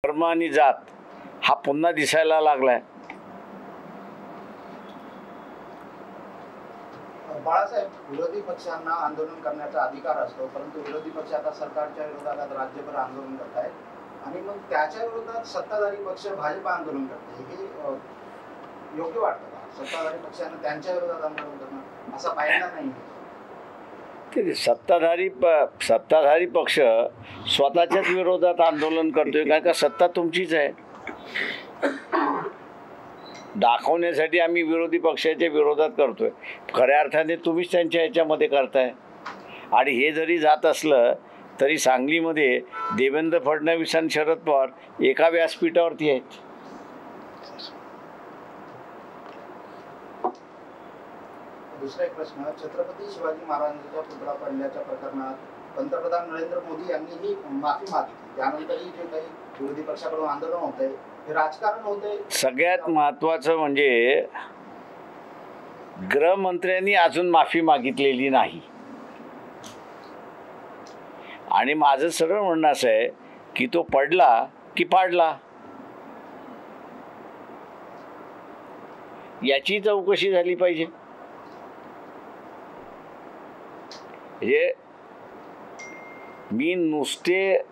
धर्म आणि जात हा पुन्हा दिसायला लागलाय। बाळासाहेब, विरोधी पक्षांना आंदोलन करण्याचा अधिकार असतो, परंतु विरोधी पक्ष आता सरकारच्या विरोधात राज्यभर आंदोलन करत आहेत आणि मग त्याच्या विरोधात सत्ताधारी पक्ष भाजप आंदोलन करते, हे योग्य वाटतं का? सत्ताधारी पक्षांना त्यांच्या विरोधात आंदोलन करणं असा फायदा नाही। सत्ताधारी पक्ष स्वतःच्याच विरोधात आंदोलन करतोय, कारण का सत्ता तुमचीच आहे। दाखवण्यासाठी आम्ही विरोधी पक्षाच्या विरोधात करतोय, खऱ्या अर्थाने तुम्हीच त्यांच्या ह्याच्यामध्ये करताय। आणि हे जरी जात असलं तरी सांगलीमध्ये देवेंद्र फडणवीस आणि शरद पवार एका व्यासपीठावरती आहेत। दुसरा एक प्रश्न, छत्रपती शिवाजी महाराजांच्या पुतळा पडल्याच्या प्रकरणात पंतप्रधान नरेंद्र मोदी यांनीही माफी मागितली, त्यानंतरही जे काही विरोधी पक्षाकडून आंदोलन होत आहे हे राजकारण होते। सगळ्यात महत्त्वाचं म्हणजे गृहमंत्र्यांनी अजून माफी मागितलेली नाही। आणि माझं सरळ म्हणणं असं आहे की तो पडला की पाडला याची चौकशी झाली पाहिजे। हे मी नुसते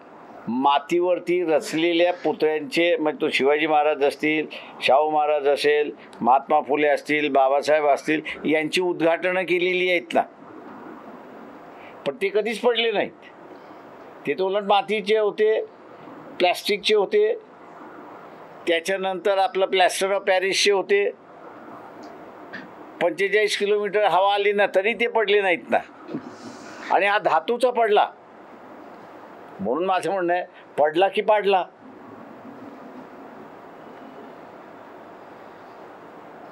मातीवरती रचलेल्या पुतळ्यांचे, म्हणजे तो शिवाजी महाराज असतील, शाहू महाराज असेल, महात्मा फुले असतील, बाबासाहेब असतील, यांची उद्घाटनं केलेली आहेत ना, पण ते कधीच पडले नाहीत। ते तर उलट मातीचे होते, प्लॅस्टिकचे होते, त्याच्यानंतर आपलं प्लॅस्टर ऑफ पॅरिसचे होते। 45 किलोमीटर हवा आली ना तरी ते पडले नाहीत ना, आणि हा धातूचा पडला। म्हणून माझं म्हणणं आहे, पडला की पाडला।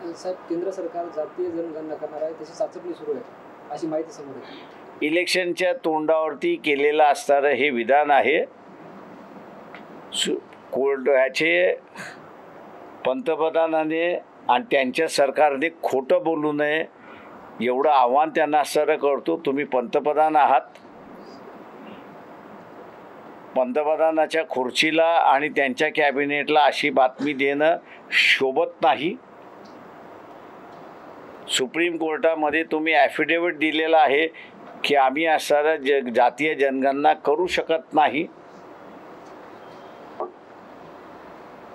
साहेब, केंद्र सरकार जातीय जनगणना करणार आहे, त्याची चाचपणी सुरू आहे अशी माहिती समोर येते। इलेक्शनच्या तोंडावरती केलेलं असणारं हे विधान आहे। ह्याचे पंतप्रधानाने आणि त्यांच्या सरकारने खोटं बोलू नये एवढं आव्हान त्यांना असणारं करतो। तुम्ही पंतप्रधान आहात, पंतप्रधानाच्या खुर्चीला आणि त्यांच्या कॅबिनेटला अशी बातमी देणं शोभत नाही। सुप्रीम कोर्टामध्ये तुम्ही ॲफिडेविट दिलेला आहे की आम्ही असणारं जातीय जनगणना करू शकत नाही।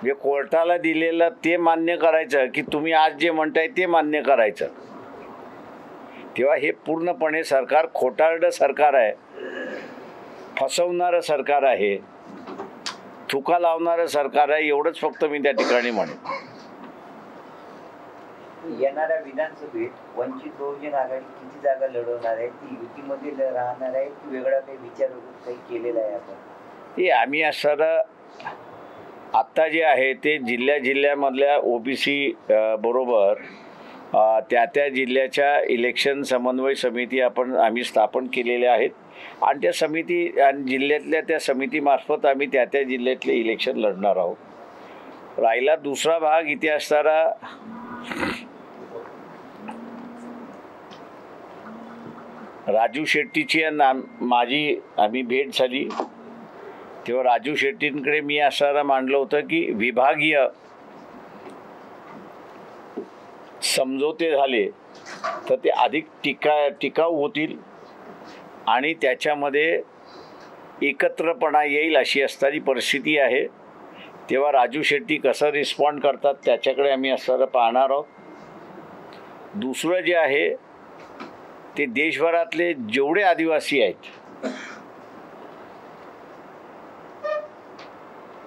जे कोर्टाला दिलेलं ते मान्य करायचं की तुम्ही आज जे म्हणताय ते मान्य करायचं। तेव्हा हे पूर्णपणे सरकार खोटारडं सरकार आहे, फसवणारं सरकार आहे, थुका लावणारं सरकार आहे, एवढंच फक्त मी त्या ठिकाणी म्हणेन। येणाऱ्या विधानसभेत वंचित बहुजन आघाडी किती जागा लढवणार आहे? ती युतीमध्ये राहणार आहे की वेगळा काही विचार काही केलेला आहे आपण? हे आम्ही असणारं आत्ता जे आहे ते जिल्ह्यामधल्या ओबीसी बरोबर त्या जिल्ह्याच्या इलेक्शन समन्वय समिती आम्ही स्थापन केलेल्या आहेत, आणि त्या समिती आणि जिल्ह्यातल्या त्या समितीमार्फत आम्ही त्या जिल्ह्यातले इलेक्शन लढणार आहोत। राहिला दुसरा भाग, इथे असणारा राजू शेट्टीची माझी आम्ही भेट झाली, तेव्हा राजू शेट्टींकडे मी असणारा मांडलं होतं की विभागीय समझोते झाले तर ते अधिक टिकाऊ होतील आणि त्याच्यामध्ये एकत्रपणा येईल अशी असणारी परिस्थिती आहे। तेव्हा राजू शेट्टी कसं रिस्पॉन्ड करतात त्याच्याकडे आम्ही असणारं पाहणार आहोत। दुसरं जे आहे ते देशभरातले जेवढे आदिवासी आहेत,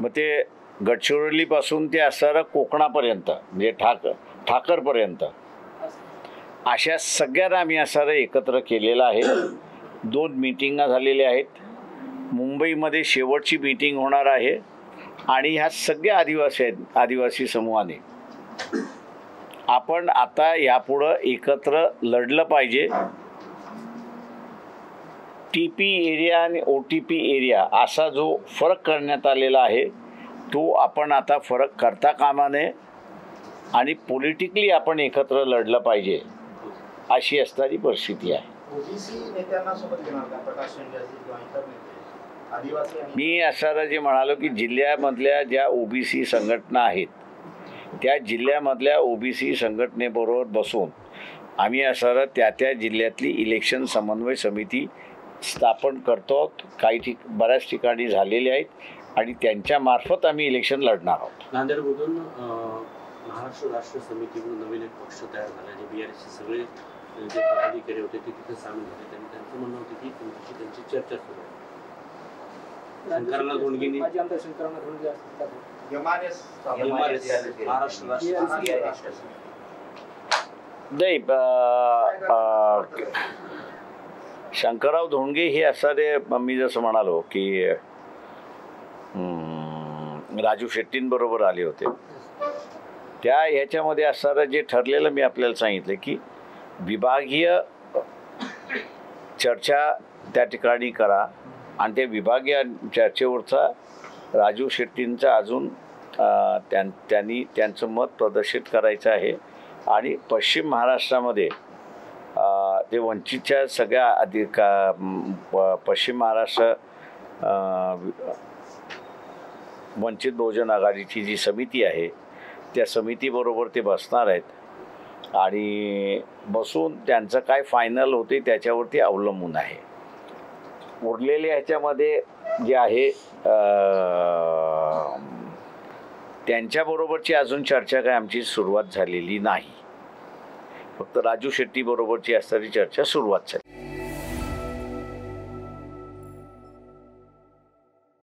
मग ते गडचिरोलीपासून ते असणारं कोकणापर्यंत म्हणजे ठाकरपर्यंत अशा सगळ्यांना आम्ही असणारं एकत्र केलेलं आहे। 2 मीटिंगा झालेल्या आहेत, मुंबईमध्ये शेवटची मीटिंग होणार आहे, आणि ह्या सगळ्या आदिवासी समूहाने आपण आता यापुढं एकत्र लढलं पाहिजे। TP एरिया आणि OTP एरिया असा जो फरक करण्यात आलेला आहे तो आपण आता फरक करता कामा नये, आणि पॉलिटिकली आपण एकत्र लढलं पाहिजे अशी असणारी परिस्थिती आहे। ओबीसी नेत्यांना सोबत घेणार का? प्रकाश शेंडे असतील किंवा इतर नेते आदिवासी आणि मी असं जे म्हणालो की जिल्ह्यामधल्या ज्या ओबीसी संघटना आहेत त्या जिल्ह्यामधल्या ओबीसी संघटनेबरोबर बसून आम्ही असं त्या जिल्ह्यातली इलेक्शन समन्वय समिती स्थापन करतो. काही बऱ्याच ठिकाणी झालेले आहेत आणि त्यांच्यामार्फत आम्ही इलेक्शन लढणार आहोत. नांदेडमधून महाराष्ट्र राष्ट्र समितीकडून नवीन एक पक्ष तयार झाला. जे बीआरएसचे सगळे जे पदाधिकारी होते ते तिथे सामील होते. त्यांचं म्हणणं होतं की तुमची त्यांची चर्चा सुरू आहे. शंकरनाथ धोंडगेंनी माझी आमदार शंकरनाथ धोंडगे असतात. MRS महाराष्ट्र राष्ट्र नाही शंकरराव धोंडगे हे असणारे मी जसं म्हणालो की राजू शेट्टींबरोबर आले होते. त्या ह्याच्यामध्ये असणारं जे ठरलेलं मी आपल्याला सांगितलं की विभागीय चर्चा त्या ठिकाणी करा आणि त्या विभागीय चर्चेवरचा राजू शेट्टींचा अजून त्यांनी त्यांचं मत प्रदर्शित करायचं आहे. आणि पश्चिम महाराष्ट्रामध्ये ते वंचितच्या सगळ्या पश्चिम महाराष्ट्र वंचित बहुजन आघाडीची जी समिती आहे त्या समितीबरोबर ते बसणार आहेत आणि बसून त्यांचं काय फायनल होते त्याच्यावरती अवलंबून आहे. उरलेले ह्याच्यामध्ये जे आहे त्यांच्याबरोबरची अजून चर्चा काय आमची सुरुवात झालेली नाही. फक्त राजू शेट्टी बरोबरची असणारी चर्चा सुरुवात झाली.